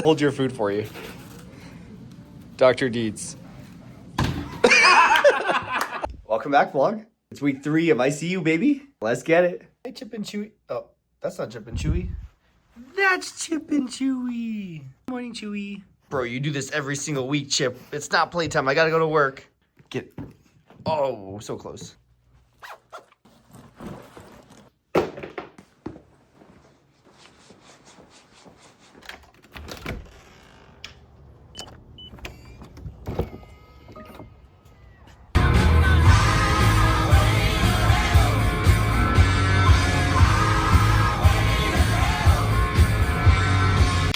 Hold your food for you. Dr. Deeds. Welcome back, vlog. It's week 3 of ICU, baby. Let's get it. Hey, Chip and Chewy. Oh, that's not Chip and Chewy. That's Chip and Chewy. Good morning, Chewy. Bro, you do this every single week, Chip. It's not playtime. I gotta go to work. Get. Oh, so close.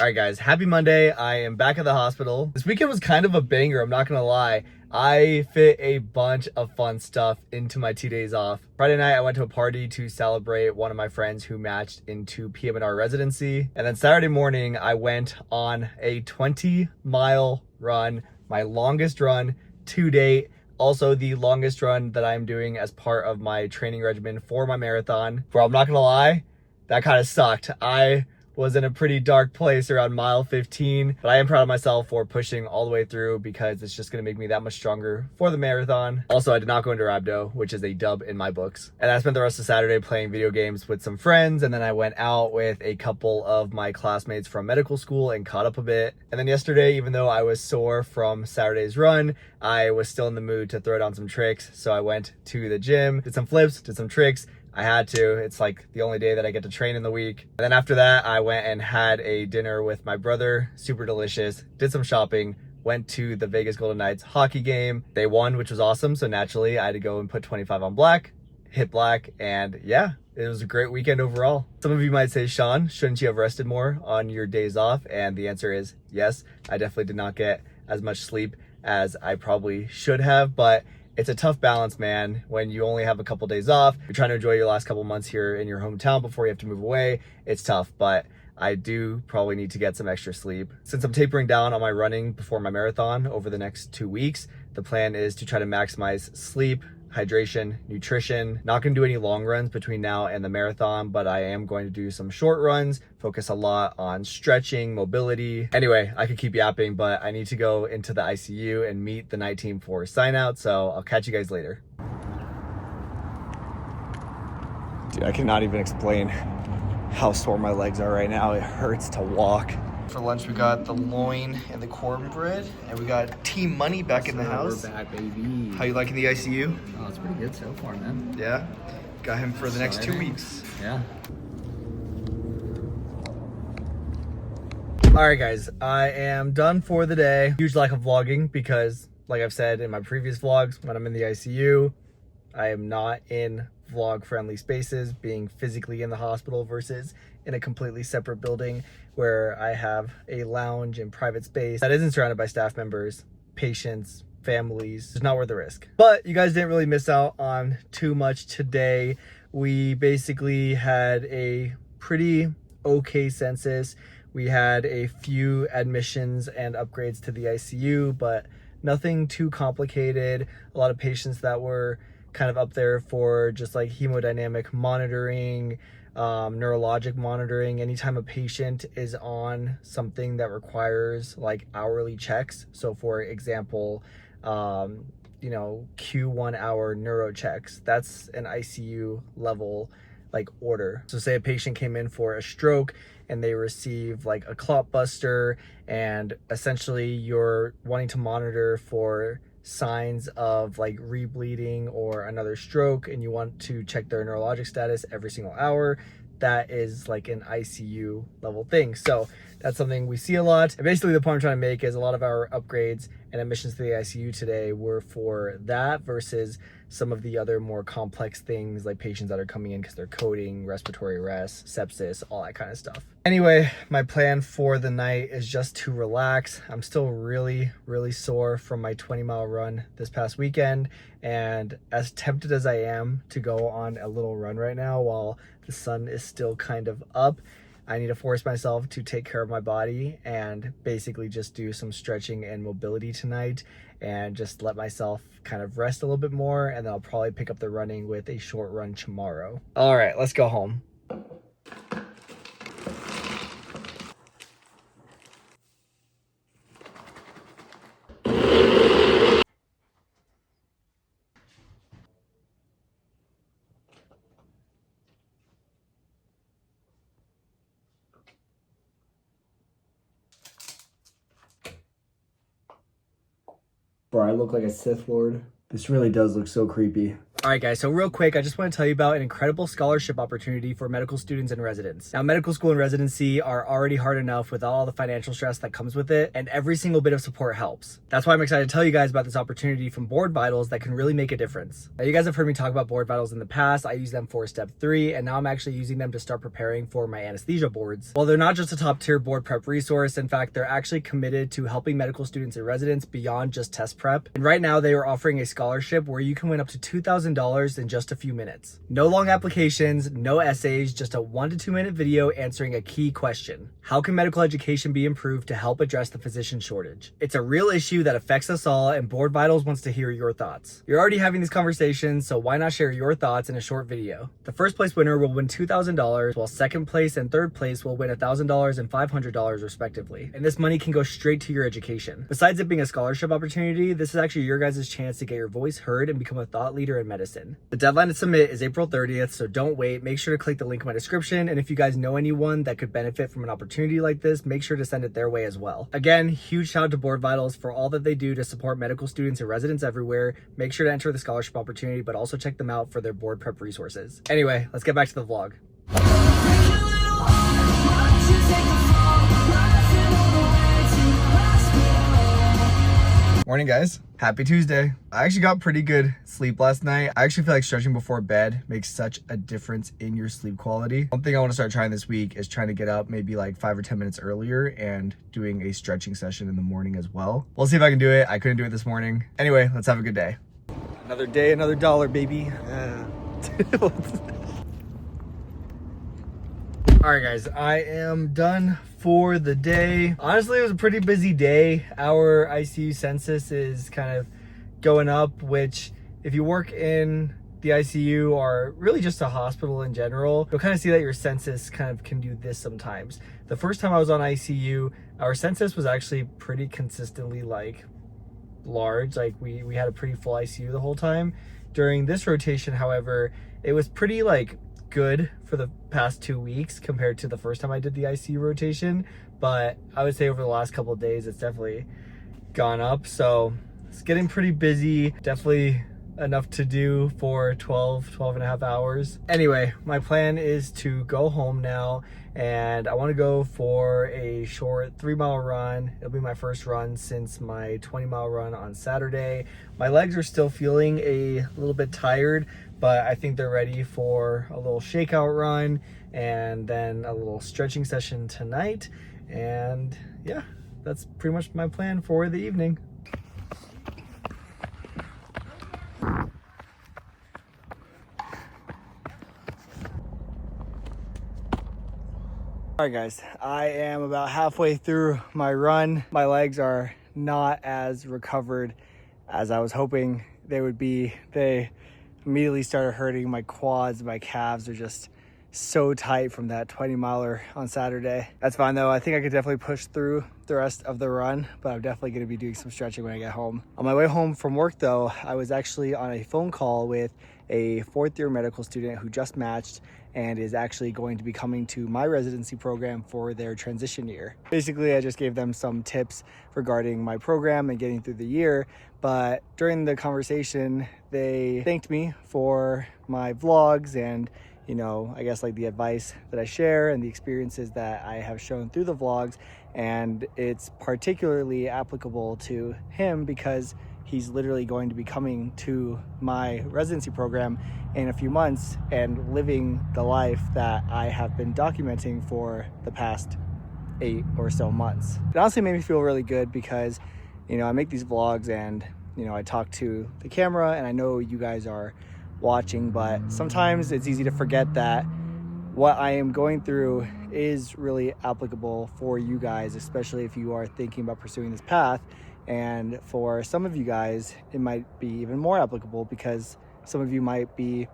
All right, guys, happy Monday. I am back at the hospital. This weekend was kind of a banger, I'm not gonna lie. I fit a bunch of fun stuff into my 2 days off. Friday night, I went to a party to celebrate one of my friends who matched into PM&R residency. And then Saturday morning, I went on a 20-mile run, my longest run to date. Also the longest run that I'm doing as part of my training regimen for my marathon. Bro, I'm not gonna lie, that kind of sucked. I was in a pretty dark place around mile 15, but I am proud of myself for pushing all the way through because it's just gonna make me that much stronger for the marathon. Also, I did not go into rhabdo, which is a dub in my books. And I spent the rest of Saturday playing video games with some friends, and then I went out with a couple of my classmates from medical school and caught up a bit. And then yesterday, even though I was sore from Saturday's run, I was still in the mood to throw down some tricks. So I went to the gym, did some flips, did some tricks. I had to. It's like the only day that I get to train in the week. And then after that, I went and had a dinner with my brother. Super delicious. Did some shopping. Went to the Vegas Golden Knights hockey game. They won, which was awesome. So naturally, I had to go and put 25 on black, hit black, and yeah, it was a great weekend overall. Some of you might say, Sean, shouldn't you have rested more on your days off? And the answer is yes. I definitely did not get as much sleep as I probably should have, but it's a tough balance, man, when you only have a couple days off. You're trying to enjoy your last couple months here in your hometown before you have to move away. It's tough, but I do probably need to get some extra sleep. Since I'm tapering down on my running before my marathon over the next 2 weeks, the plan is to try to maximize sleep, hydration, nutrition. Not gonna do any long runs between now and the marathon, but I am going to do some short runs, focus a lot on stretching, mobility. Anyway, I could keep yapping, but I need to go into the ICU and meet the night team for sign out, so I'll catch you guys later. Dude, I cannot even explain how sore my legs are right now. It hurts to walk. For lunch, we got the loin and the cornbread, and we got Team Money back in the house. We're back, baby. How you liking the ICU? Oh, it's pretty good so far, man. Yeah? Got him for the next 2 weeks. Yeah. All right, guys, I am done for the day. Huge lack of vlogging because, like I've said in my previous vlogs, when I'm in the ICU, I am not in vlog-friendly spaces, being physically in the hospital versus in a completely separate building where I have a lounge and private space that isn't surrounded by staff members, patients, families. It's not worth the risk. But you guys didn't really miss out on too much today. We basically had a pretty okay census. We had a few admissions and upgrades to the ICU, but nothing too complicated. A lot of patients that were kind of up there for just like hemodynamic monitoring, neurologic monitoring. Anytime a patient is on something that requires like hourly checks. So for example, Q1 hour neuro checks, that's an ICU level like order. So say a patient came in for a stroke and they receive like a clot buster, and essentially you're wanting to monitor for signs of like rebleeding or another stroke, and you want to check their neurologic status every single hour. That is like an ICU level thing. So that's something we see a lot. And basically the point I'm trying to make is a lot of our upgrades and admissions to the ICU today were for that versus some of the other more complex things like patients that are coming in because they're coding, respiratory arrest, sepsis, all that kind of stuff. Anyway, my plan for the night is just to relax. I'm still really sore from my 20-mile run this past weekend. And as tempted as I am to go on a little run right now while the sun is still kind of up, I need to force myself to take care of my body and basically just do some stretching and mobility tonight and just let myself kind of rest a little bit more, and then I'll probably pick up the running with a short run tomorrow. All right, let's go home. Bro, I look like a Sith Lord. This really does look so creepy. All right, guys, so real quick, I just want to tell you about an incredible scholarship opportunity for medical students and residents. Now, medical school and residency are already hard enough with all the financial stress that comes with it, and every single bit of support helps. That's why I'm excited to tell you guys about this opportunity from Board Vitals that can really make a difference. Now, you guys have heard me talk about Board Vitals in the past. I use them for step 3, and now I'm actually using them to start preparing for my anesthesia boards. Well, they're not just a top-tier board prep resource. In fact, they're actually committed to helping medical students and residents beyond just test prep. And right now, they are offering a scholarship where you can win up to $2,000 in just a few minutes. No long applications, no essays, just a 1 to 2 minute video answering a key question. How can medical education be improved to help address the physician shortage? It's a real issue that affects us all, and Board Vitals wants to hear your thoughts. You're already having these conversations, so why not share your thoughts in a short video? The first place winner will win $2,000, while second place and third place will win $1,000 and $500 respectively. And this money can go straight to your education. Besides it being a scholarship opportunity, this is actually your guys' chance to get your voice heard and become a thought leader in medicine. The deadline to submit is April 30th, so don't wait. Make sure to click the link in my description, and if you guys know anyone that could benefit from an opportunity like this, make sure to send it their way as well. Again, huge shout out to Board Vitals for all that they do to support medical students and residents everywhere. Make sure to enter the scholarship opportunity, but also check them out for their board prep resources. Anyway, let's get back to the vlog. Morning, guys. Happy Tuesday. I actually got pretty good sleep last night. I actually feel like stretching before bed makes such a difference in your sleep quality. One thing I want to start trying this week is trying to get up maybe like 5 or 10 minutes earlier and doing a stretching session in the morning as well. We'll see if I can do it. I couldn't do it this morning. Anyway, let's have a good day. Another day, another dollar, baby. All right, guys, I am done for the day. Honestly, it was a pretty busy day. Our ICU census is kind of going up, which if you work in the ICU or really just a hospital in general, you'll kind of see that your census kind of can do this sometimes. The first time I was on ICU, our census was actually pretty consistently like large. Like we had a pretty full ICU the whole time. During this rotation, however, it was pretty like good for the past 2 weeks compared to the first time I did the ICU rotation, but I would say over the last couple of days it's definitely gone up, so it's getting pretty busy. Definitely enough to do for 12 and a half hours. Anyway, my plan is to go home now, and I want to go for a short 3-mile run. It'll be my first run since my 20-mile run on Saturday. My legs are still feeling a little bit tired, but I think they're ready for a little shakeout run and then a little stretching session tonight. And yeah, that's pretty much my plan for the evening. All right, guys, I am about halfway through my run. My legs are not as recovered as I was hoping they would be. They immediately started hurting. My quads, my calves are just so tight from that 20-miler on Saturday. That's fine though. I think I could definitely push through the rest of the run, but I'm definitely going to be doing some stretching when I get home. On my way home from work though, I was actually on a phone call with a 4th-year medical student who just matched and is actually going to be coming to my residency program for their transition year. Basically, I just gave them some tips regarding my program and getting through the year, but during the conversation, they thanked me for my vlogs and, you know, I guess like the advice that I share and the experiences that I have shown through the vlogs. And it's particularly applicable to him because he's literally going to be coming to my residency program in a few months and living the life that I have been documenting for the past 8 or so months. It honestly made me feel really good because, you know, I make these vlogs and, you know, I talk to the camera and I know you guys are watching, but sometimes it's easy to forget that what I am going through is really applicable for you guys, especially if you are thinking about pursuing this path. And for some of you guys, it might be even more applicable because some of you might be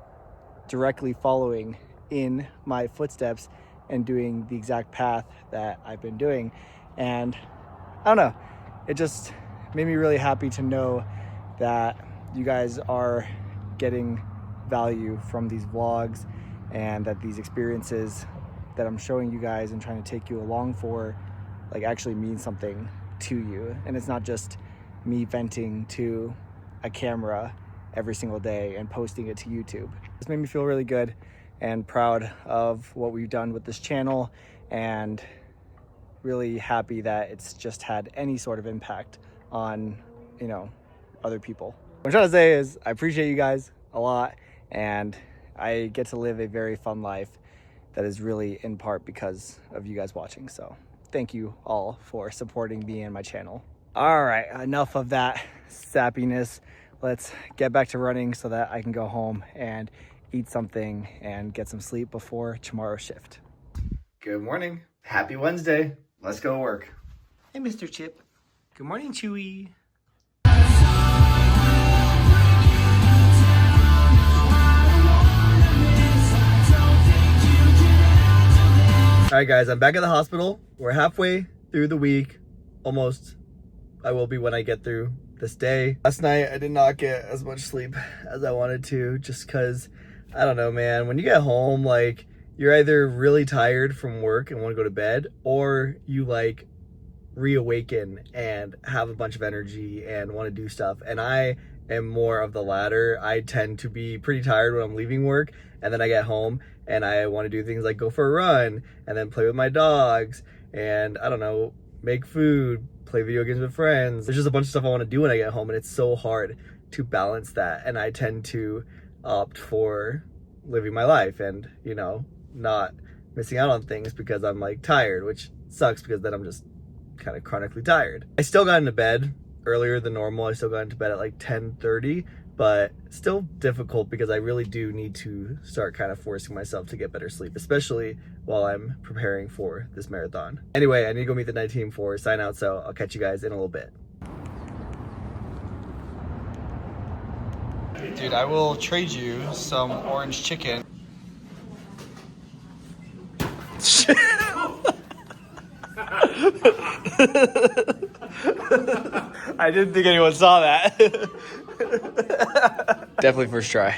directly following in my footsteps and doing the exact path that I've been doing. And I don't know, it just made me really happy to know that you guys are getting value from these vlogs and that these experiences that I'm showing you guys and trying to take you along for like actually mean something to you. And it's not just me venting to a camera every single day and posting it to YouTube. This made me feel really good and proud of what we've done with this channel, and really happy that it's just had any sort of impact on, you know, other people. What I'm trying to say is I appreciate you guys a lot, and I get to live a very fun life that is really in part because of you guys watching. So thank you all for supporting me and my channel. All right, enough of that sappiness. Let's get back to running so that I can go home and eat something and get some sleep before tomorrow's shift. Good morning. Happy Wednesday. Let's go to work. Hey, Mr. Chip. Good morning, Chewy. All right, guys, I'm back at the hospital. We're halfway through the week, almost. I will be when I get through this day. Last night, I did not get as much sleep as I wanted to, just because, I don't know, man. When you get home, like, you're either really tired from work and want to go to bed, or you, like, reawaken and have a bunch of energy and want to do stuff. And I am more of the latter. I tend to be pretty tired when I'm leaving work, and then I get home and I want to do things like go for a run and then play with my dogs and, I don't know, make food, play video games with friends. There's just a bunch of stuff I want to do when I get home, and it's so hard to balance that. And I tend to opt for living my life and, you know, not missing out on things because I'm like tired, which sucks because then I'm just kind of chronically tired. I still got into bed earlier than normal. I still got into bed at like 10:30, but still difficult because I really do need to start kind of forcing myself to get better sleep, especially while I'm preparing for this marathon. Anyway, I need to go meet the night team for sign out, so I'll catch you guys in a little bit. Dude, I will trade you some orange chicken. I didn't think anyone saw that. Definitely first try.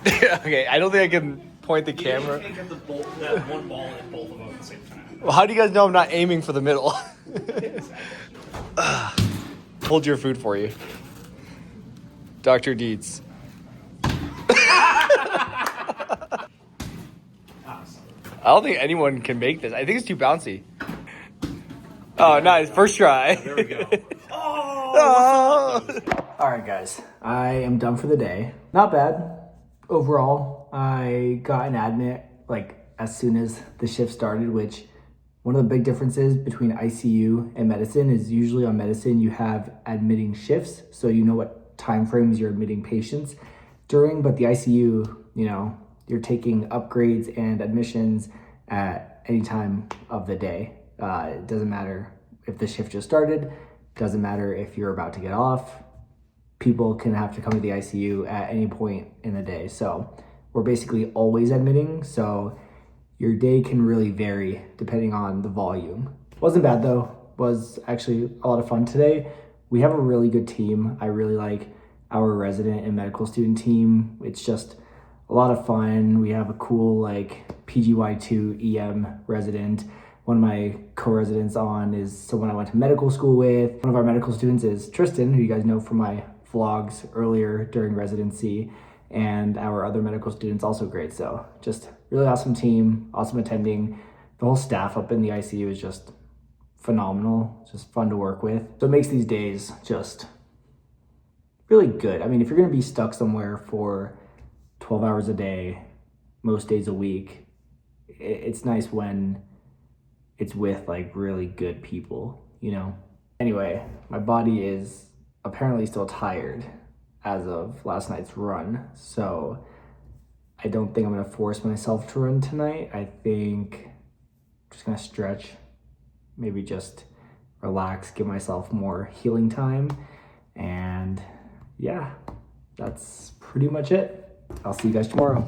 Okay, I don't think I can point the camera. Can't get that one ball in both of them at the same time. Well, how do you guys know I'm not aiming for the middle? Hold your food for you. Dr. Dietz. I don't think anyone can make this. I think it's too bouncy. Oh, nice. First try. There we go. Oh. All right, guys. I am done for the day. Not bad. Overall, I got an admit like as soon as the shift started, which one of the big differences between ICU and medicine is usually on medicine you have admitting shifts, so you know what time frames you're admitting patients during, but the ICU, you know, you're taking upgrades and admissions at any time of the day. It doesn't matter if the shift just started, doesn't matter if you're about to get off. People can have to come to the ICU at any point in the day. So we're basically always admitting. So your day can really vary depending on the volume. Wasn't bad though, was actually a lot of fun today. We have a really good team. I really like our resident and medical student team. It's just a lot of fun. We have a cool like PGY2 EM resident. One of my co-residents on is someone I went to medical school with. One of our medical students is Tristan, who you guys know from my vlogs earlier during residency. And our other medical students also great. So just really awesome team, awesome attending. The whole staff up in the ICU is just phenomenal. It's just fun to work with. So it makes these days just really good. I mean, if you're gonna be stuck somewhere for 12 hours a day, most days a week, it's nice when it's with like really good people, you know? Anyway, my body is apparently still tired as of last night's run, so I don't think I'm gonna force myself to run tonight. I think I'm just gonna stretch, maybe just relax, give myself more healing time, and yeah, that's pretty much it. I'll see you guys tomorrow.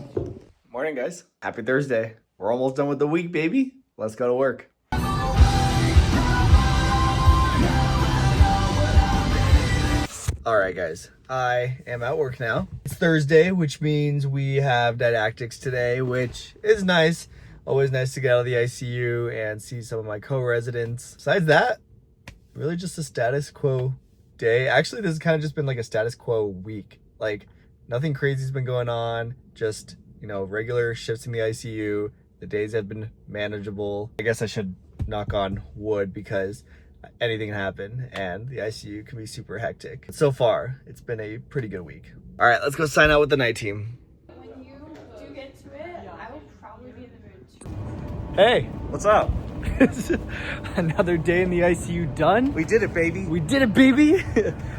Morning, guys. Happy Thursday. We're almost done with the week, baby. Let's go to work. All right, guys. I am at work now. It's Thursday, which means we have didactics today, which is nice. Always nice to get out of the ICU and see some of my co-residents. Besides that, really just a status quo day. Actually, this has kind of just been like a status quo week. Like nothing crazy's been going on, just, you know, regular shifts in the ICU. The days have been manageable. I guess I should knock on wood because anything can happen and the ICU can be super hectic. So far, it's been a pretty good week. All right, let's go sign out with the night team. When you do get to it, I will probably be in the mood too. Hey, what's up? Another day in the ICU done. We did it, baby. We did it, baby.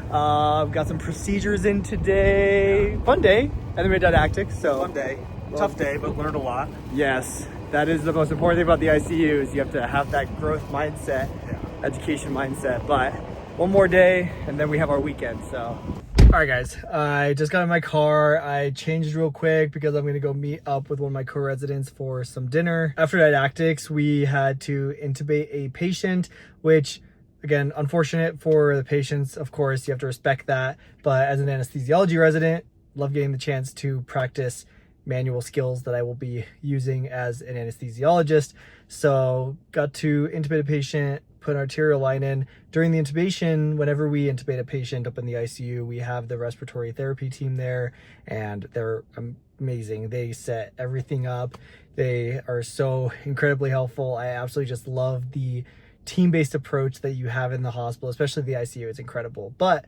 Got some procedures in today. Fun day. And then we had didactics, so. Fun day. Tough day, but learned a lot. Yes, that is the most important thing about the ICU is you have to have that growth mindset, education mindset. But one more day and then we have our weekend, so. All right, guys, I just got in my car. I changed real quick because I'm gonna go meet up with one of my co-residents for some dinner. After didactics, we had to intubate a patient, which again, unfortunate for the patients, of course, you have to respect that. But as an anesthesiology resident, love getting the chance to practice manual skills that I will be using as an anesthesiologist. So got to intubate a patient, put an arterial line in. During the intubation, whenever we intubate a patient up in the ICU, we have the respiratory therapy team there and they're amazing. They set everything up. They are so incredibly helpful. I absolutely just love the team-based approach that you have in the hospital, especially the ICU. It's incredible. But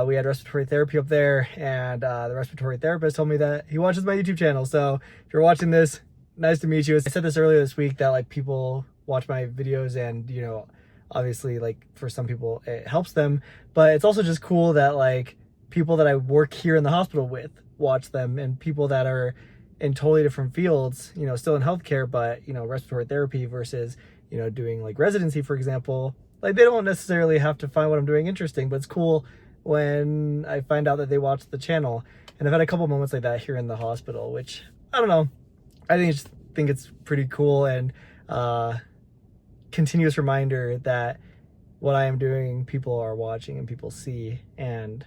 we had respiratory therapy up there and the respiratory therapist told me that he watches my YouTube channel. So if you're watching this, nice to meet you. I said this earlier this week that like people watch my videos and, you know, obviously like for some people it helps them, but it's also just cool that like people that I work here in the hospital with watch them and people that are in totally different fields, you know, still in healthcare, but, you know, respiratory therapy versus, you know, doing like residency, for example, like they don't necessarily have to find what I'm doing interesting, but it's cool when I find out that they watch the channel. And I've had a couple moments like that here in the hospital, which I don't know. I think it's pretty cool and continuous reminder that what I am doing, people are watching and people see, and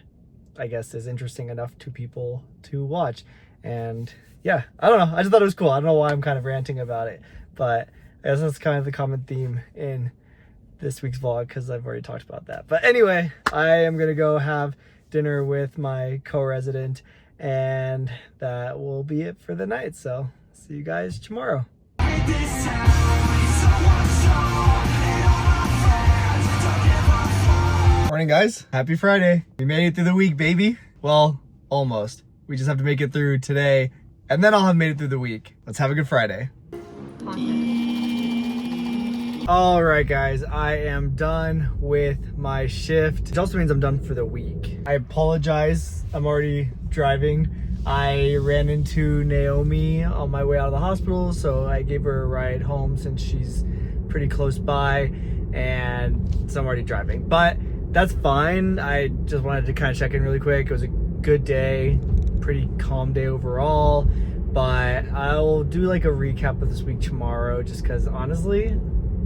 I guess is interesting enough to people to watch. And yeah, I don't know. I just thought it was cool. I don't know why I'm kind of ranting about it, but I guess that's kind of the common theme in this week's vlog because I've already talked about that. But anyway, I am going to go have dinner with my co-resident and that will be it for the night. So see you guys tomorrow. Morning, guys. Happy Friday. We made it through the week, baby. Well, almost. We just have to make it through today and then I'll have made it through the week. Let's have a good Friday. All right, guys, I am done with my shift. It also means I'm done for the week. I apologize. I'm already driving. I ran into Naomi on my way out of the hospital, so I gave her a ride home since she's pretty close by, and so I'm already driving. But that's fine. I just wanted to kind of check in really quick. It was a good day, pretty calm day overall, but I'll do like a recap of this week tomorrow just because honestly,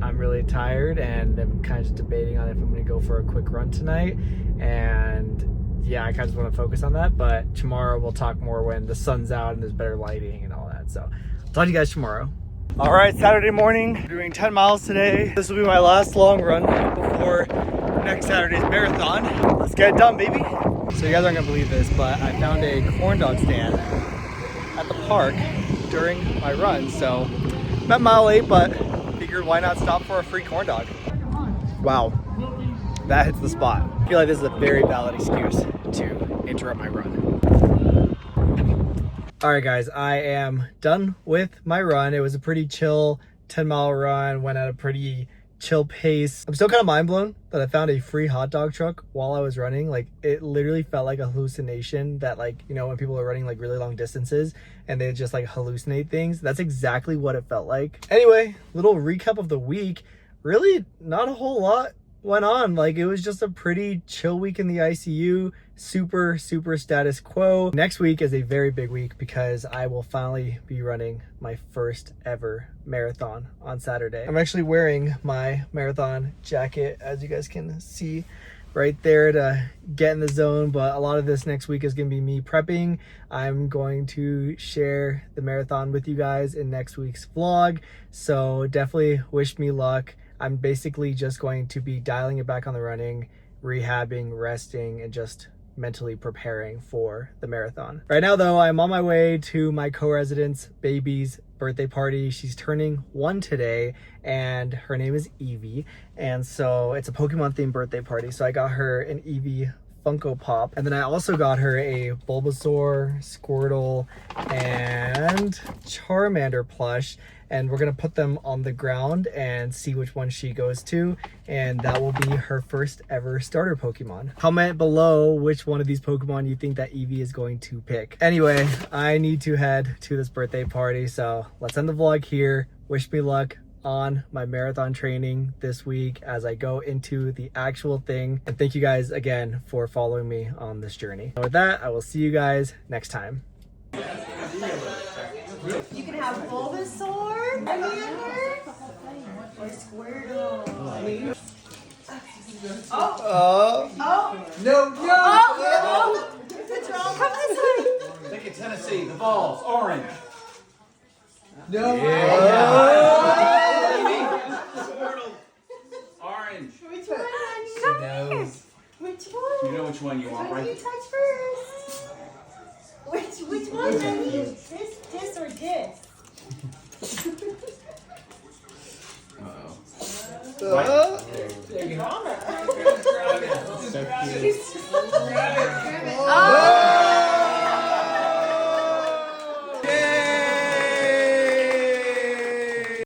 I'm really tired and I'm kind of just debating on if I'm gonna go for a quick run tonight. And yeah, I kind of just want to focus on that, but tomorrow we'll talk more when the sun's out and there's better lighting and all that. So I'll talk to you guys tomorrow. All right, Saturday morning, we're doing 10 miles today. This will be my last long run before next Saturday's marathon. Let's get it done, baby. So you guys aren't gonna believe this, but I found a corn dog stand at the park during my run. So I'm at mile 8, but figured why not stop for a free corn dog. Wow, that hits the spot. I feel like this is a very valid excuse to interrupt my run. All right, guys, I am done with my run. It was a pretty chill 10-mile run, went at a pretty chill pace. I'm still kind of mind blown that I found a free hot dog truck while I was running. Like it literally felt like a hallucination that, like, you know, when people are running like really long distances and they just like hallucinate things, that's exactly what it felt like. Anyway, little recap of the week. Really not a whole lot went on. Like it was just a pretty chill week in the ICU. Super status quo. Next week is a very big week because I will finally be running my first ever marathon on Saturday. I'm actually wearing my marathon jacket, as you guys can see right there, to get in the zone. But a lot of this next week is going to be me prepping. I'm going to share the marathon with you guys in next week's vlog, so definitely wish me luck. I'm basically just going to be dialing it back on the running, rehabbing, resting, and just mentally preparing for the marathon. Right now though, I'm on my way to my co-resident's baby's birthday party. She's turning 1 today and her name is Evie. And so it's a Pokemon themed birthday party. So I got her an Eevee Funko Pop. And then I also got her a Bulbasaur, Squirtle, and Charmander plush. And we're gonna put them on the ground and see which one she goes to. And that will be her first ever starter Pokemon. Comment below which one of these Pokemon you think that Eevee is going to pick. Anyway, I need to head to this birthday party. So let's end the vlog here. Wish me luck on my marathon training this week as I go into the actual thing. And thank you guys again for following me on this journey. And with that, I will see you guys next time. You can have Bulbasaur, Charmander, or Squirtle. No. What's wrong? Come this way. Think of Tennessee, the balls, orange. Orange. Which one, honey? Come here. Which one? You know which one you want, What do you right? touch first? Which one, honey? This or this? Uh-oh. Drama.